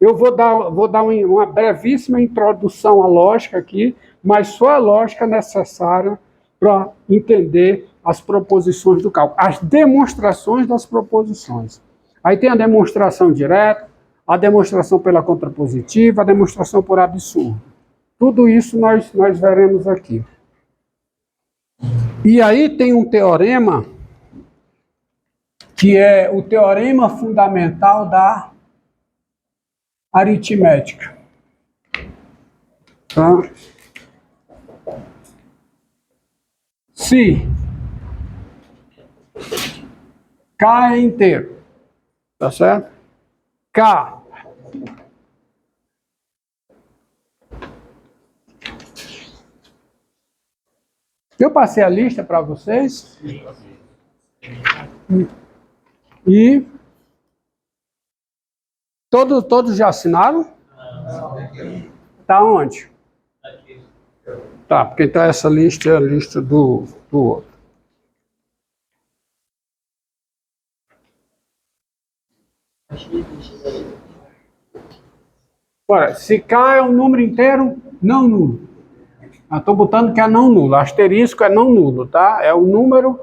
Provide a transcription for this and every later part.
Eu vou dar uma brevíssima introdução à lógica aqui, mas só a lógica necessária para entender as proposições do cálculo, as demonstrações das proposições. Aí tem a demonstração direta, a demonstração pela contrapositiva, a demonstração por absurdo. Tudo isso nós veremos aqui. E aí tem um teorema, que é o teorema fundamental da aritmética. Tá? Se K é inteiro, tá certo? K eu passei a lista para vocês. E todos já assinaram? Tá onde? Tá, porque então essa lista é a lista do outro. Agora, se K é um número inteiro, não nulo. Eu estou botando que é não nulo. Asterisco é não nulo, tá? É o número,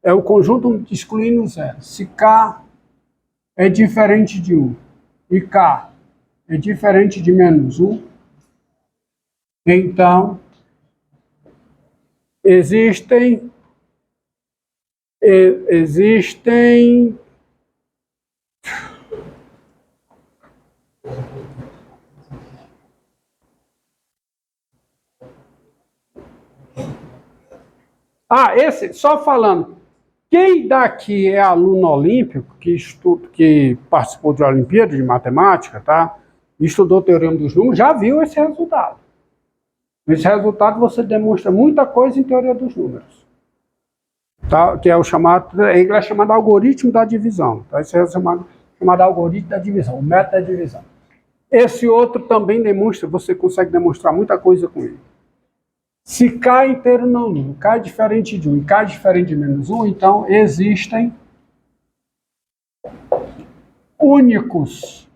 é o conjunto excluindo zero. Se K é diferente de 1 e K é diferente de menos 1, então existem esse, só falando, quem daqui é aluno olímpico, que participou de Olimpíada de Matemática, tá? Estudou o Teorema dos Números, já viu esse resultado. Esse resultado você demonstra muita coisa em Teoria dos Números. Tá? Que é o chamado, em inglês é chamado algoritmo da divisão. Tá? Esse é chamado algoritmo da divisão, o método da divisão. Esse outro também demonstra, você consegue demonstrar muita coisa com ele. Se K é inteiro não nulo, K é diferente de 1 e K é diferente de menos 1, então existem únicos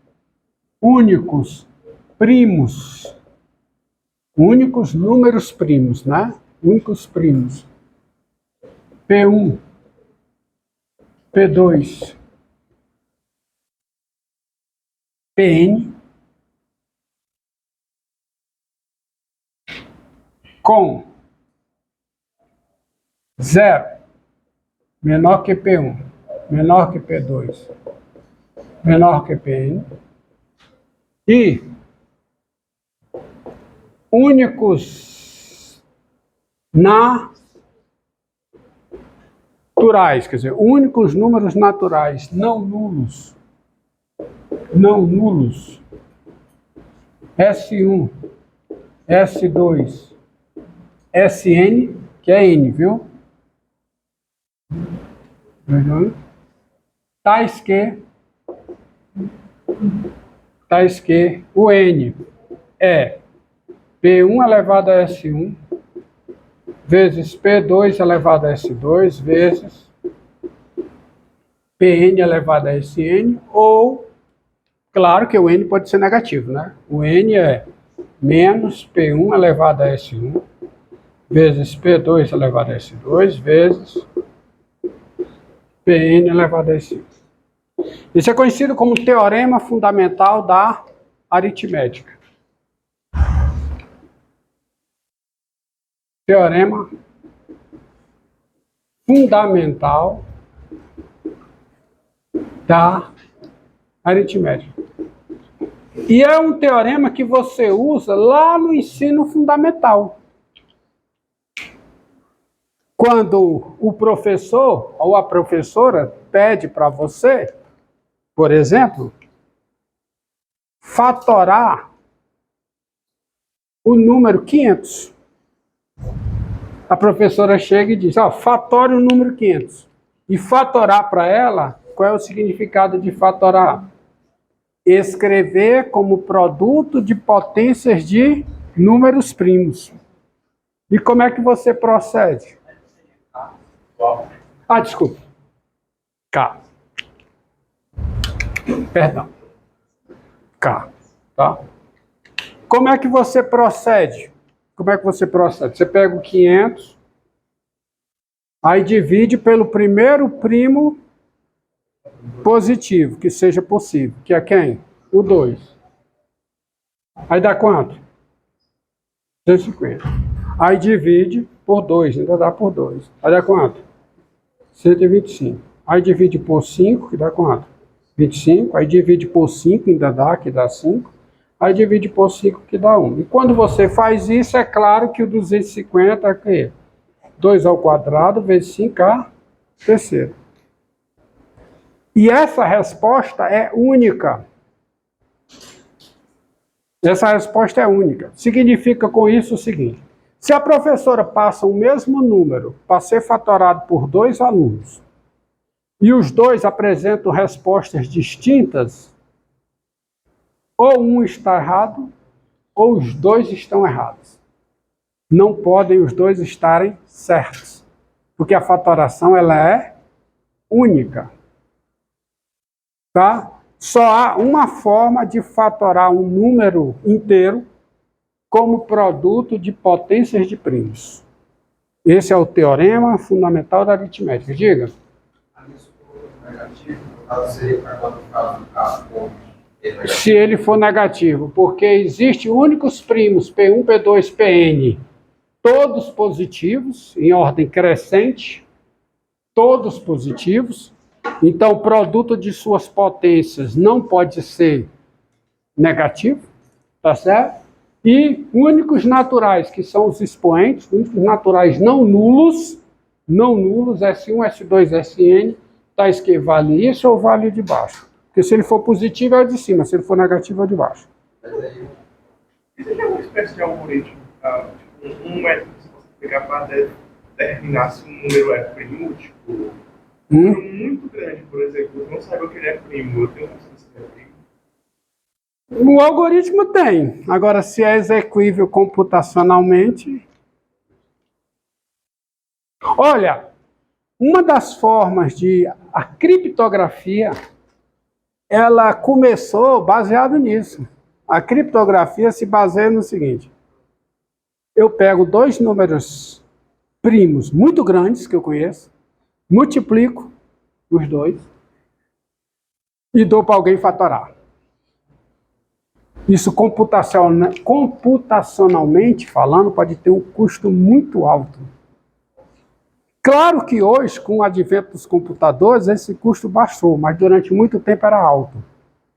primos, únicos números primos, né? Únicos primos. P1, P2, Pn, com 0 menor que P1, menor que P2, menor que Pn, e únicos naturais, quer dizer, únicos números naturais, não nulos, S1, S2, Sn, que é n, viu? Tais que o n é P1 elevado a S1 vezes P2 elevado a S2 vezes Pn elevado a Sn, ou, claro que o n pode ser negativo, né? O n é menos P1 elevado a S1 vezes P2 elevado a S2 vezes Pn elevado a S1. Isso é conhecido como teorema fundamental da aritmética. Teorema fundamental da aritmética. E é um teorema que você usa lá no ensino fundamental. Quando o professor ou a professora pede para você, por exemplo, fatorar o número 500. A professora chega e diz, fatore o número 500. E fatorar para ela, qual é o significado de fatorar? Escrever como produto de potências de números primos. E como é que você procede? Desculpa. K. Perdão. K. Tá? Como é que você procede? Como é que você procede? Você pega o 500, aí divide pelo primeiro primo positivo, que seja possível, que é quem? O 2. Aí dá quanto? 150. Aí divide por 2, ainda dá por 2. Aí dá quanto? 125. Aí divide por 5, que dá quanto? 25. Aí divide por 5, ainda dá, que dá 5. Aí divide por 5, que dá 1. E quando você faz isso, é claro que o 250 é o quê? 2 ao quadrado vezes 5a terceiro. E essa resposta é única. Essa resposta é única. Significa com isso o seguinte: se a professora passa o mesmo número para ser fatorado por 2 alunos, e os dois apresentam respostas distintas, ou um está errado, ou os dois estão errados. Não podem os dois estarem certos, porque a fatoração ela é única. Tá? Só há uma forma de fatorar um número inteiro como produto de potências de primos. Esse é o teorema fundamental da aritmética. Diga. Se ele for negativo, porque existem únicos primos, P1, P2, Pn, todos positivos, em ordem crescente, todos positivos. Então, o produto de suas potências não pode ser negativo, tá certo? E únicos naturais, que são os expoentes, únicos naturais não nulos, S1, S2, Sn, tais que vale isso ou vale de baixo. Porque se ele for positivo é o de cima, se ele for negativo é o de baixo. Existe alguma espécie de algoritmo, um método que você possa pegar para determinar se um número é primo, tipo, um número muito grande, por exemplo, eu não saiba que ele é primo, eu tenho como se ele é primo. O algoritmo tem. Agora, se é execuível computacionalmente... Olha, uma das formas de... A criptografia, ela começou baseado nisso. A criptografia se baseia no seguinte: eu pego dois números primos muito grandes que eu conheço, multiplico os dois e dou para alguém fatorar. Isso computacionalmente falando pode ter um custo muito alto. Claro que hoje, com o advento dos computadores, esse custo baixou, mas durante muito tempo era alto.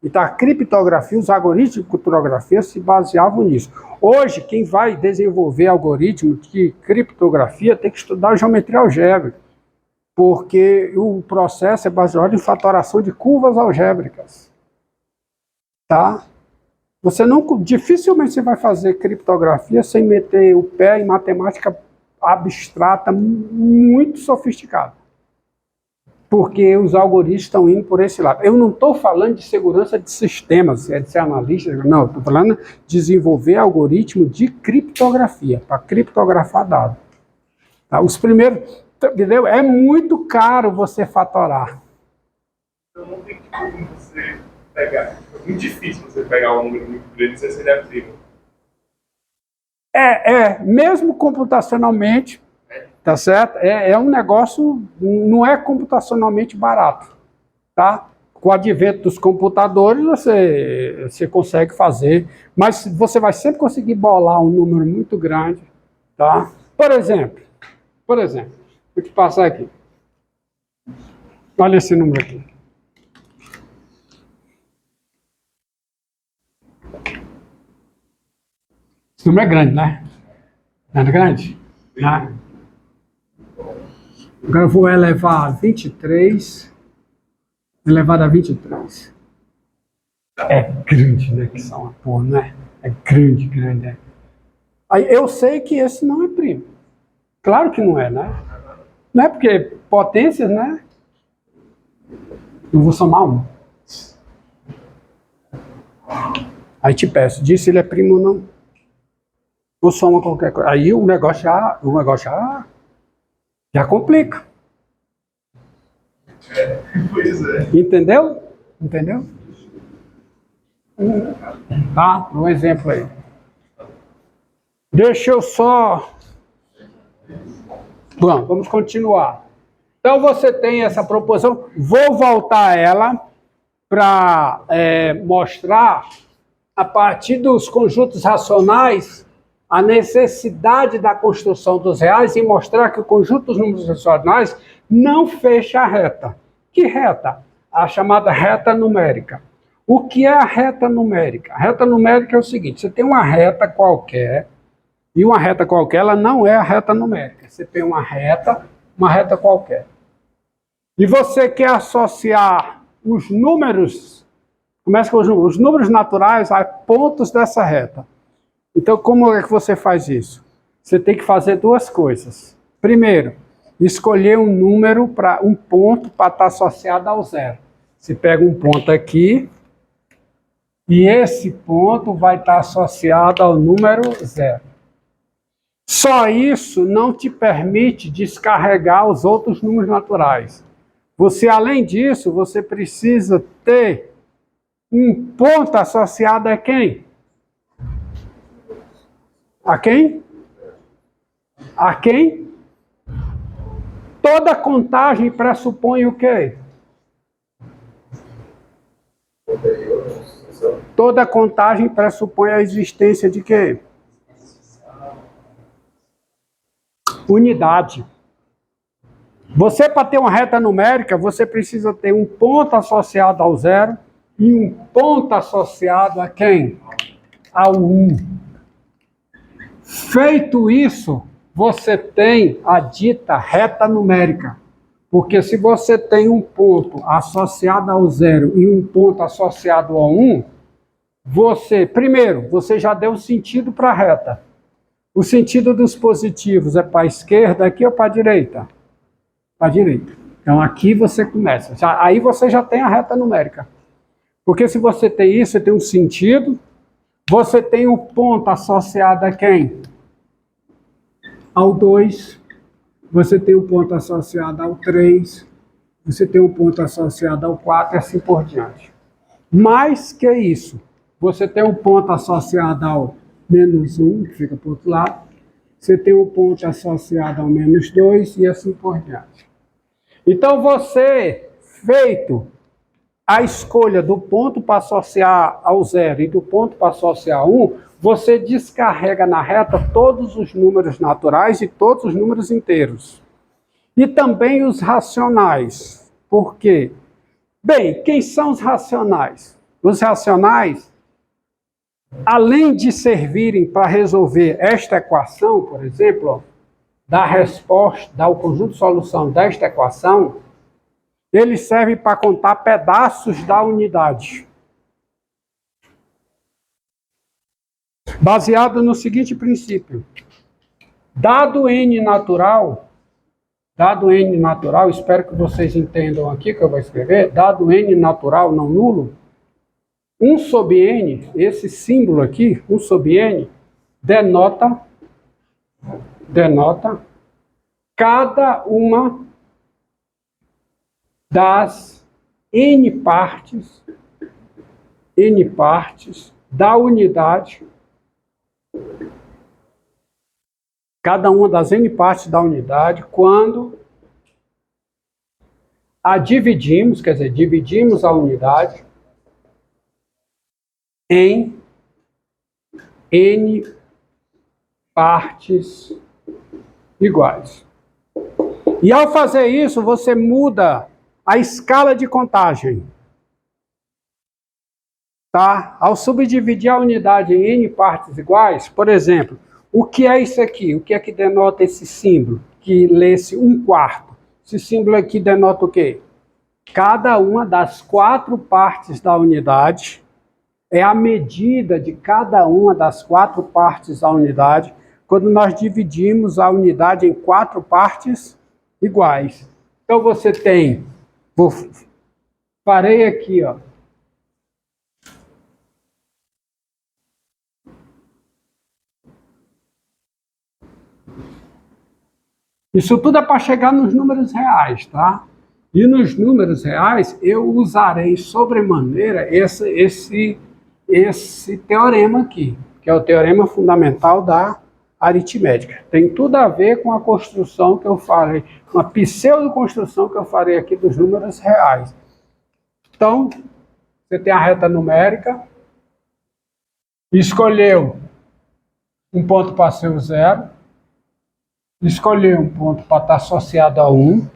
Então a criptografia, os algoritmos de criptografia se baseavam nisso. Hoje, quem vai desenvolver algoritmo de criptografia tem que estudar geometria algébrica, porque o processo é baseado em fatoração de curvas algébricas. Tá? Dificilmente você vai fazer criptografia sem meter o pé em matemática abstrata muito sofisticada. Porque os algoritmos estão indo por esse lado. Eu não estou falando de segurança de sistemas, de ser analista, não, estou falando de desenvolver algoritmo de criptografia, para criptografar dados. Tá? Os primeiros, entendeu? É muito caro você fatorar. Então não tem como você pegar, é muito difícil você pegar um número muito grande e se ele é primo. Mesmo computacionalmente, tá certo? É um negócio, não é computacionalmente barato, tá? Com o advento dos computadores, você consegue fazer, mas você vai sempre conseguir bolar um número muito grande, tá? Por exemplo, vou te passar aqui. Olha esse número aqui. Esse número é grande, né? Não é grande? Né? Agora eu vou elevar a 23, elevado a 23. É grande, né? Que são, porra, né? É grande, né? Aí eu sei que esse não é primo. Claro que não é, né? Não é porque potências, né? Eu vou somar um. Aí te peço, diz se ele é primo ou não. Ou soma qualquer coisa. Aí o negócio já complica. Pois é. Entendeu? Tá? Um exemplo aí. Deixa eu só... Bom, vamos continuar. Então você tem essa proposição. Vou voltar a ela para mostrar, a partir dos conjuntos racionais, a necessidade da construção dos reais e mostrar que o conjunto dos números racionais não fecha a reta. Que reta? A chamada reta numérica. O que é a reta numérica? A reta numérica é o seguinte: você tem uma reta qualquer, e uma reta qualquer ela não é a reta numérica. Você tem uma reta qualquer. E você quer associar os números, começa com os números naturais a pontos dessa reta. Então, como é que você faz isso? Você tem que fazer duas coisas. Primeiro, escolher um número, um ponto para estar associado ao zero. Você pega um ponto aqui, e esse ponto vai estar associado ao número zero. Só isso não te permite descarregar os outros números naturais. Você, além disso, você precisa ter um ponto associado a quem? A quem? A quem? Toda contagem pressupõe o quê? Toda contagem pressupõe a existência de quê? Unidade. Você, para ter uma reta numérica, você precisa ter um ponto associado ao zero e um ponto associado a quem? Ao 1. Feito isso, você tem a dita reta numérica. Porque se você tem um ponto associado ao zero e um ponto associado ao 1, primeiro, você já deu sentido para a reta. O sentido dos positivos é para a esquerda aqui ou para a direita? Para a direita. Então aqui você começa. Aí você já tem a reta numérica. Porque se você tem isso, você tem um sentido. Você tem um ponto associado a quem? Ao 2. Você tem um ponto associado ao 3. Você tem um ponto associado ao 4 e assim por diante. Mais que isso, você tem um ponto associado ao -1, que fica para o outro lado. Você tem um ponto associado ao -2 e assim por diante. Então você, feito a escolha do ponto para associar ao zero e do ponto para associar a 1, você descarrega na reta todos os números naturais e todos os números inteiros. E também os racionais. Por quê? Bem, quem são os racionais? Os racionais, além de servirem para resolver esta equação, por exemplo, dar resposta, dar o conjunto de solução desta equação, ele serve para contar pedaços da unidade. Baseado no seguinte princípio. Dado n natural, espero que vocês entendam aqui que eu vou escrever, dado n natural não nulo, 1 sobre n, esse símbolo aqui, 1 sobre n, denota cada uma das n partes da unidade, cada uma das n partes da unidade, quando a dividimos, quer dizer, dividimos a unidade em n partes iguais. E ao fazer isso, você muda a escala de contagem. Tá? Ao subdividir a unidade em n partes iguais, por exemplo, o que é isso aqui? O que é que denota esse símbolo? Que lê-se 1/4. Esse símbolo aqui denota o quê? Cada uma das 4 partes da unidade é a medida de cada uma das 4 partes da unidade quando nós dividimos a unidade em 4 partes iguais. Então você tem, farei aqui, ó. Isso tudo é para chegar nos números reais, tá? E nos números reais eu usarei sobremaneira esse esse teorema aqui, que é o teorema fundamental da aritmética. Tem tudo a ver com a construção que eu farei, uma pseudo-construção que eu farei aqui dos números reais. Então, você tem a reta numérica, escolheu um ponto para ser o 0, escolheu um ponto para estar associado a 1,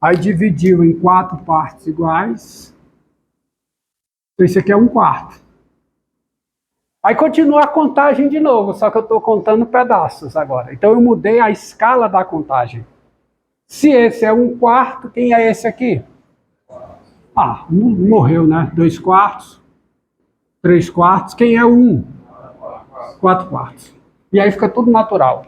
aí dividiu em 4 partes iguais. Esse aqui é 1/4. Aí continua a contagem de novo, só que eu estou contando pedaços agora. Então eu mudei a escala da contagem. Se esse é 1/4, quem é esse aqui? Ah, morreu, né? 2/4, 3/4. Quem é o 1? 4/4. E aí fica tudo natural.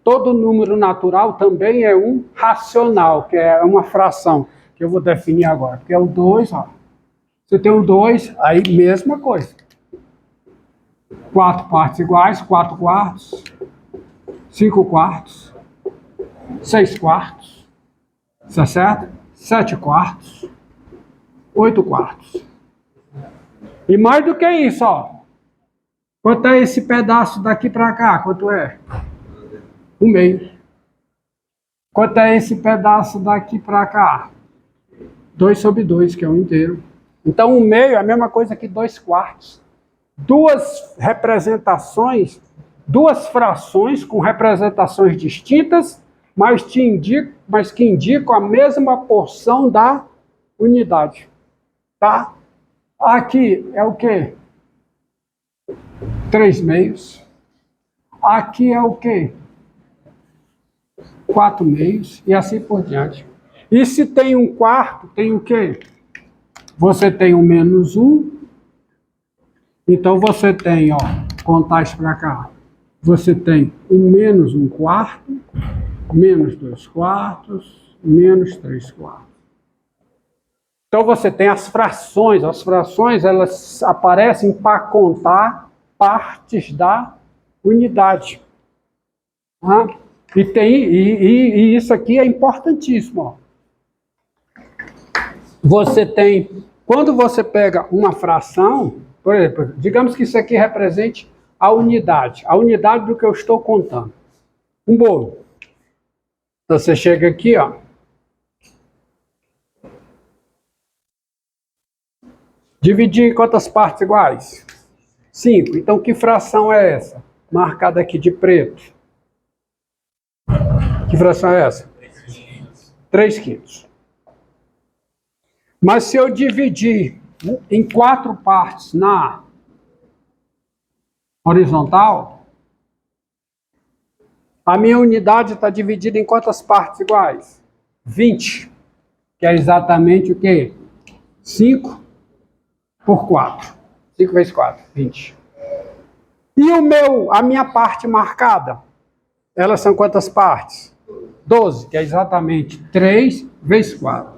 Todo número natural também é um racional, que é uma fração, que eu vou definir agora. Porque é o 2, ó. Você tem o 2, aí mesma coisa. 4 partes iguais, 4/4, 5/4, 6/4, tá certo? 7/4, 8/4. E mais do que isso, ó. Quanto é esse pedaço daqui para cá? Quanto é? 1/2. Quanto é esse pedaço daqui para cá? 2/2, que é 1 inteiro. Então 1/2 é a mesma coisa que 2/4. Duas representações, duas frações com representações distintas, mas que indicam a mesma porção da unidade. Tá? Aqui é o quê? 3/2. Aqui é o quê? 4/2, e assim por diante. E se tem 1/4, tem o quê? Você tem o -1. Então você tem, ó, contar isso para cá. Você tem o -1/4, -2/4, -3/4. Então você tem as frações. As frações, elas aparecem para contar partes da unidade. Ah, e isso aqui é importantíssimo, ó. Você tem, quando você pega uma fração, por exemplo, digamos que isso aqui represente a unidade do que eu estou contando. Um bolo. Então você chega aqui, ó. Dividir em quantas partes iguais? 5. Então que fração é essa? Marcada aqui de preto. Que fração é essa? 3/5. Mas se eu dividir em 4 partes na horizontal, a minha unidade está dividida em quantas partes iguais? 20. Que é exatamente o quê? 5 por 4. 5 vezes 4, 20. E a minha parte marcada? Elas são quantas partes? 12, que é exatamente 3 vezes 4.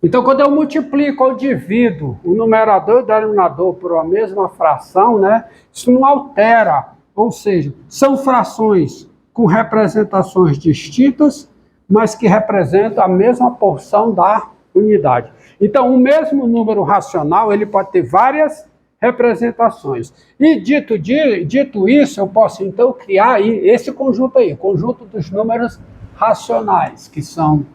Então, quando eu multiplico ou divido o numerador e o denominador por uma mesma fração, né, isso não altera. Ou seja, são frações com representações distintas, mas que representam a mesma porção da unidade. Então, o mesmo número racional, ele pode ter várias representações. E dito isso, eu posso então criar aí esse conjunto aí, o conjunto dos números racionais, que são